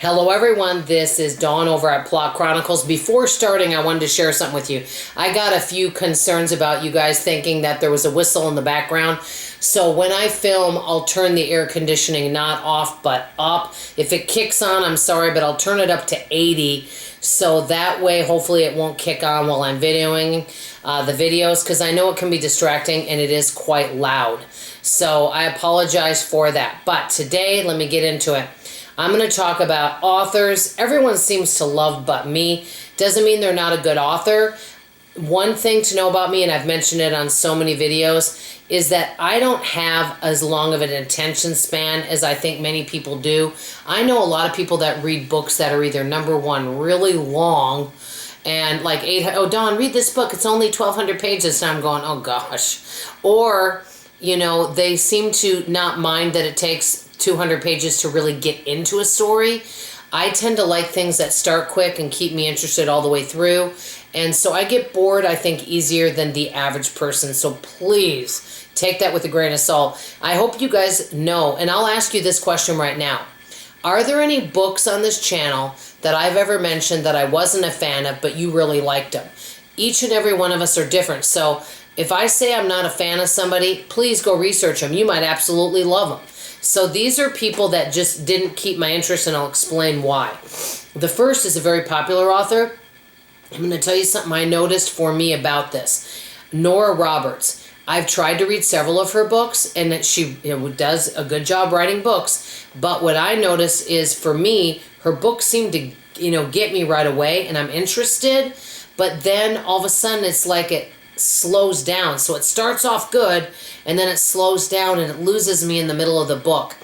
Hello everyone, this is Dawn over at Plot Chronicles. Before starting, I wanted to share something with you. I got a few concerns about you guys thinking that there was a whistle in the background. So when I film, I'll turn the air conditioning not off but up. If it kicks on, I'm sorry, but I'll turn it up to 80. So that way, hopefully it won't kick on while I'm videoing the videos, because I know it can be distracting and it is quite loud. So I apologize for that. But today, let me get into it. I'm going to talk about authors everyone seems to love but me. Doesn't mean they're not a good author. One thing to know about me, and I've mentioned it on so many videos, is that I don't have as long of an attention span as I think many people do. I know a lot of people that read books that are either, number one, really long, and like, oh, Dawn, read this book. It's only 1,200 pages. And I'm going, oh, gosh. Or, you know, they seem to not mind that it takes 200 pages to really get into a story. I tend to like things that start quick and keep me interested all the way through. And so I get bored, I think, easier than the average person. So please take that with a grain of salt. I hope you guys know, and I'll ask you this question right now. Are there any books on this channel that I've ever mentioned that I wasn't a fan of, but you really liked them? Each and every one of us are different. So if I say I'm not a fan of somebody, please go research them. You might absolutely love them. So these are people that just didn't keep my interest, and I'll explain why. The first is a very popular author. I'm going to tell you something I noticed for me about this. Nora Roberts. I've tried to read several of her books, and she does a good job writing books. But what I notice is, for me, her books seem to get me right away, and I'm interested. But then all of a sudden it's like it slows down. So it starts off good, and then it slows down and it loses me in the middle of the book.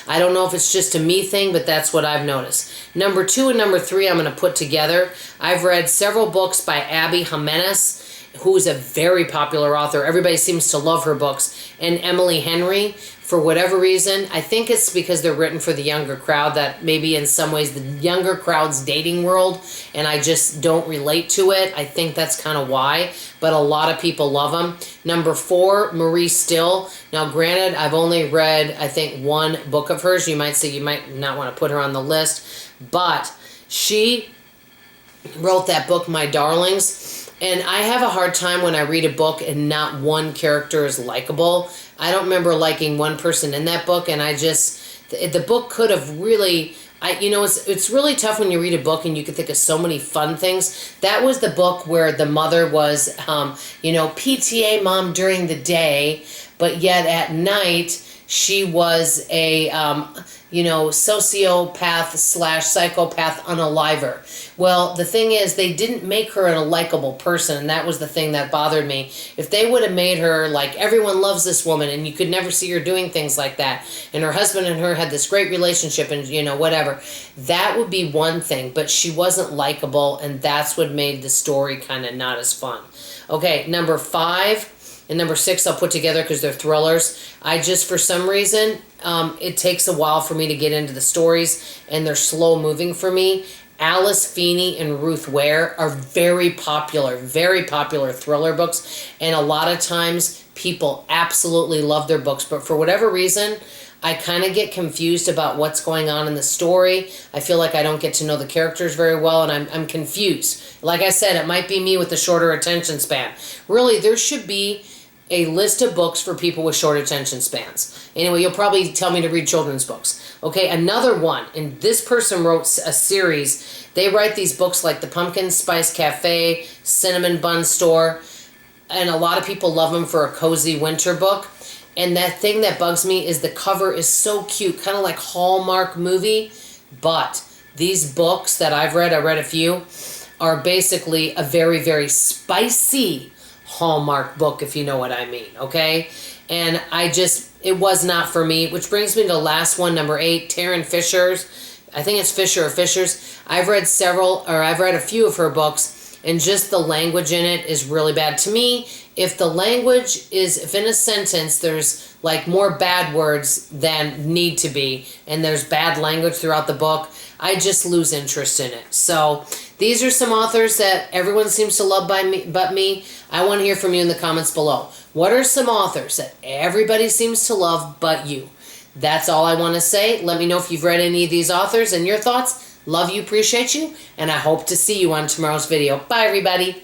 I don't know if it's just a me thing, but that's what I've noticed. Number 2 and number 3 I'm going to put together. I've read several books by Abby Jimenez, who's a very popular author. Everybody seems to love her books. And Emily Henry, for whatever reason. I think it's because they're written for the younger crowd, that maybe in some ways the younger crowd's dating world, and I just don't relate to it. I think that's kind of why, but a lot of people love them. Number 4, Marie Still. Now, granted, I've only read, I think, one book of hers. You might say you might not want to put her on the list, but she wrote that book, My Darlings. And I have a hard time when I read a book and not one character is likable. I don't remember liking one person in that book, and the book could have really, it's really tough when you read a book and you can think of so many fun things. That was the book where the mother was, PTA mom during the day, but yet at night she was a, sociopath/psychopath unaliver. Well, the thing is, they didn't make her a likable person, and that was the thing that bothered me. If they would have made her like, everyone loves this woman, and you could never see her doing things like that, and her husband and her had this great relationship, and whatever, that would be one thing, but she wasn't likable, and that's what made the story kind of not as fun. Okay, number 5 and number 6 I'll put together because they're thrillers. For some reason, it takes a while for me to get into the stories, and they're slow moving for me. Alice Feeney and Ruth Ware are very popular thriller books, and a lot of times people absolutely love their books, but for whatever reason, I kind of get confused about what's going on in the story. I feel like I don't get to know the characters very well, and I'm confused. Like I said, it might be me with the shorter attention span. Really, there should be a list of books for people with short attention spans. Anyway, you'll probably tell me to read children's books. Okay, another one, and this person wrote a series. They write these books like The Pumpkin Spice Cafe, Cinnamon Bun Store, and a lot of people love them for a cozy winter book. And that thing that bugs me is the cover is so cute, kind of like Hallmark movie, but these books that I read a few, are basically a very, very spicy Hallmark book, if you know what I mean, okay? And it was not for me, which brings me to the last one, number 8, Taryn Fisher's. I think it's Fisher or Fisher's. I've read a few of her books, and just the language in it is really bad. To me, if in a sentence there's like more bad words than need to be, and there's bad language throughout the book, I just lose interest in it. So these are some authors that everyone seems to love but me. I want to hear from you in the comments below. What are some authors that everybody seems to love but you? That's all I want to say. Let me know if you've read any of these authors and your thoughts. Love you, appreciate you, and I hope to see you on tomorrow's video. Bye, everybody.